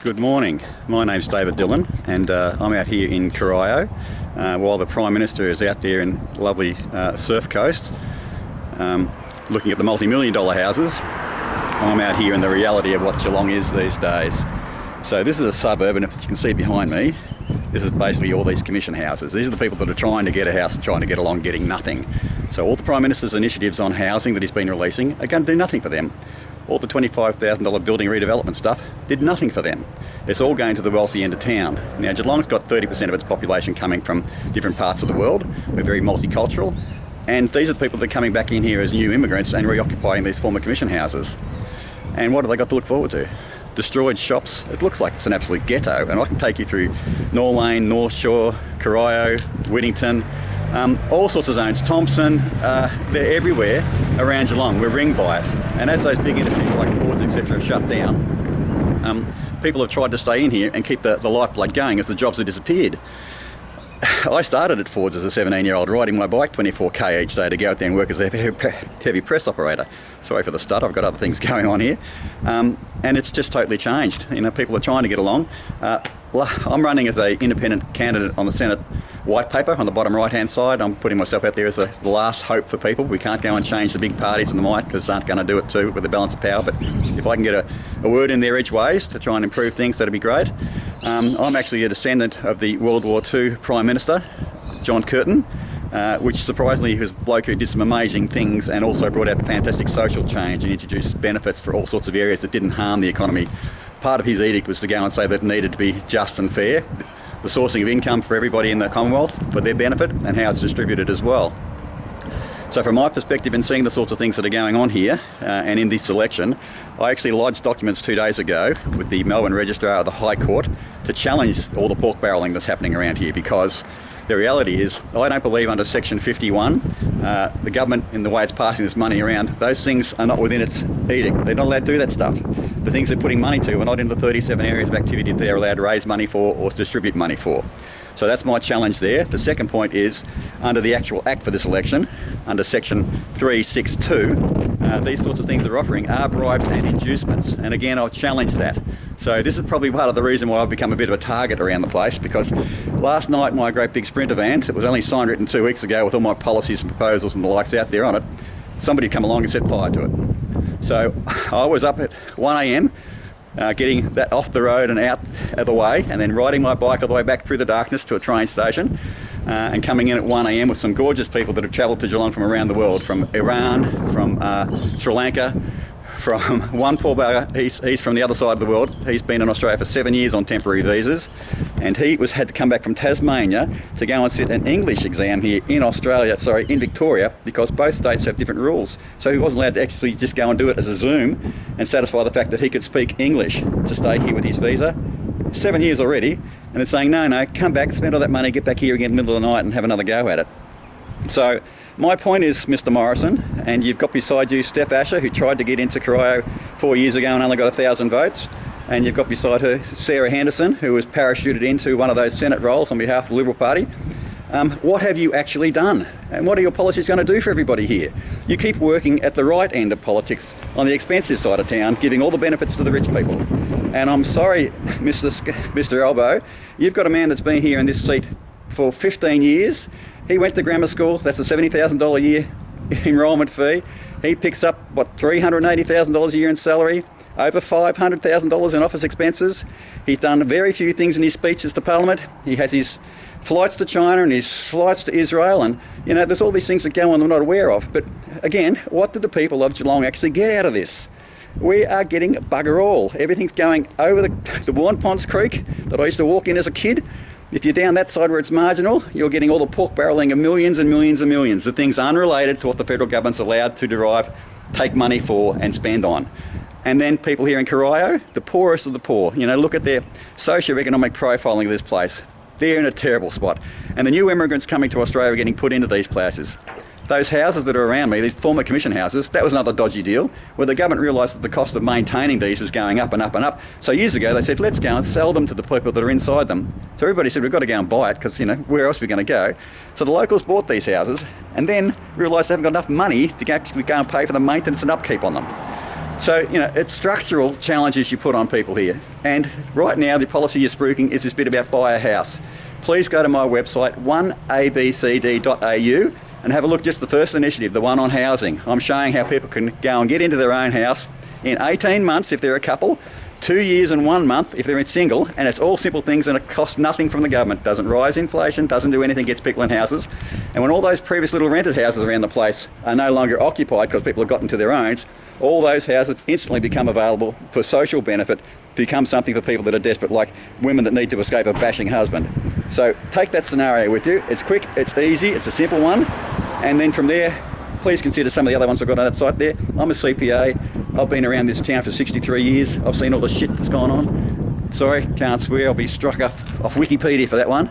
Good morning. My name's David Dillon, and I'm out here in Corio while the Prime Minister is out there in lovely Surf Coast looking at the multi-million dollar houses. I'm out here in the reality of what Geelong is these days. So this is a suburb, and if you can see behind me, this is basically all these commission houses. These are the people that are trying to get a house and trying to get along getting nothing. So all the Prime Minister's initiatives on housing that he's been releasing are going to do nothing for them. All the $25,000 building redevelopment stuff did nothing for them. It's all going to the wealthy end of town. Now, Geelong's got 30% of its population coming from different parts of the world. We're very multicultural. And these are the people that are coming back in here as new immigrants and reoccupying these former commission houses. And what have they got to look forward to? Destroyed shops. It looks like it's an absolute ghetto. And I can take you through Nor Lane, North Shore, Corio, Whittington, all sorts of zones. Thompson, they're everywhere around Geelong. We're ringed by it. And as those big industries like Fords, etc. have shut down, people have tried to stay in here and keep the lifeblood going as the jobs have disappeared. I started at Fords as a 17-year-old, riding my bike 24k each day to go out there and work as a heavy press operator. Sorry for the stut, I've got other things going on here. And it's just totally changed. You know, people are trying to get along. I'm running as an independent candidate on the Senate white paper on the bottom right-hand side. I'm putting myself out there as the last hope for people. We can't go and change the big parties and the might, because they aren't going to do it too with the balance of power. But if I can get a word in there each ways to try and improve things, that'd be great. I'm actually a descendant of the World War II Prime Minister, John Curtin, which surprisingly was a bloke who did some amazing things and also brought out fantastic social change and introduced benefits for all sorts of areas that didn't harm the economy. Part of his edict was to go and say that it needed to be just and fair, the sourcing of income for everybody in the Commonwealth for their benefit and how it's distributed as well. So from my perspective in seeing the sorts of things that are going on here and in this election, I actually lodged documents 2 days ago with the Melbourne Registrar of the High Court to challenge all the pork barrelling that's happening around here, because the reality is, I don't believe under Section 51, the government, in the way it's passing this money around, those things are not within its edict. They're not allowed to do that stuff. The things they're putting money to are not in the 37 areas of activity that they're allowed to raise money for or distribute money for. So that's my challenge there. The second point is, under the actual act for this election, under Section 362, these sorts of things they're offering are bribes and inducements. And again, I'll challenge that. So this is probably part of the reason why I've become a bit of a target around the place, because last night my great big Sprinter van, that was only signed written 2 weeks ago with all my policies and proposals and the likes out there on it, somebody come along and set fire to it. So I was up at 1 a.m, getting that off the road and out of the way, and then riding my bike all the way back through the darkness to a train station, and coming in at 1 a.m. with some gorgeous people that have travelled to Geelong from around the world, from Iran, from Sri Lanka, from one poor bugger, he's from the other side of the world. He's been in Australia for 7 years on temporary visas, and he had to come back from Tasmania to go and sit an English exam here in Victoria, because both states have different rules. So he wasn't allowed to actually just go and do it as a Zoom and satisfy the fact that he could speak English to stay here with his visa. 7 years already, and they're saying, no, come back, spend all that money, get back here again in the middle of the night and have another go at it. So my point is, Mr Morrison, and you've got beside you Steph Asher, who tried to get into Corio 4 years ago and only got 1,000 votes, and you've got beside her Sarah Henderson, who was parachuted into one of those Senate roles on behalf of the Liberal Party. What have you actually done? And what are your policies going to do for everybody here? You keep working at the right end of politics, on the expensive side of town, giving all the benefits to the rich people. And I'm sorry, Mr Elbow, you've got a man that's been here in this seat for 15 years. He went to grammar school. That's a $70,000 a year enrolment fee. He picks up, $380,000 a year in salary, over $500,000 in office expenses. He's done very few things in his speeches to Parliament. He has his flights to China and his flights to Israel, and there's all these things that go on that I'm not aware of. But again, what did the people of Geelong actually get out of this? We are getting bugger all. Everything's going over the Warren Ponds Creek that I used to walk in as a kid. If you're down that side where it's marginal, you're getting all the pork barrelling of millions and millions and millions, the things unrelated to what the federal government's allowed to derive, take money for and spend on. And then people here in Corio, the poorest of the poor, look at their socio-economic profiling of this place. They're in a terrible spot. And the new immigrants coming to Australia are getting put into these places. Those houses that are around me, these former commission houses, that was another dodgy deal, where the government realised that the cost of maintaining these was going up and up and up. So years ago they said, let's go and sell them to the people that are inside them. So everybody said, we've got to go and buy it, because, where else are we going to go? So the locals bought these houses and then realised they haven't got enough money to actually go and pay for the maintenance and upkeep on them. So, you know, it's structural challenges you put on people here. And right now, the policy you're spruiking is this bit about buy a house. Please go to my website, 1abcd.au, and have a look just the first initiative, the one on housing. I'm showing how people can go and get into their own house in 18 months if they're a couple, 2 years and 1 month if they're single, and it's all simple things and it costs nothing from the government. Doesn't rise inflation, doesn't do anything, gets people in houses. And when all those previous little rented houses around the place are no longer occupied because people have gotten to their own, all those houses instantly become available for social benefit, become something for people that are desperate, like women that need to escape a bashing husband. So take that scenario with you. It's quick, it's easy, it's a simple one. And then from there, please consider some of the other ones I've got on that site there. I'm a CPA. I've been around this town for 63 years. I've seen all the shit that's gone on. Sorry, can't swear. I'll be struck off Wikipedia for that one.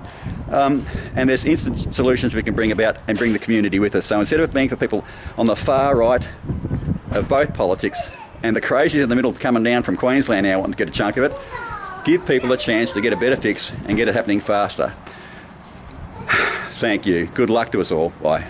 And there's instant solutions we can bring about and bring the community with us. So instead of being for people on the far right of both politics and the crazies in the middle coming down from Queensland now wanting to get a chunk of it, give people a chance to get a better fix and get it happening faster. Thank you. Good luck to us all. Bye.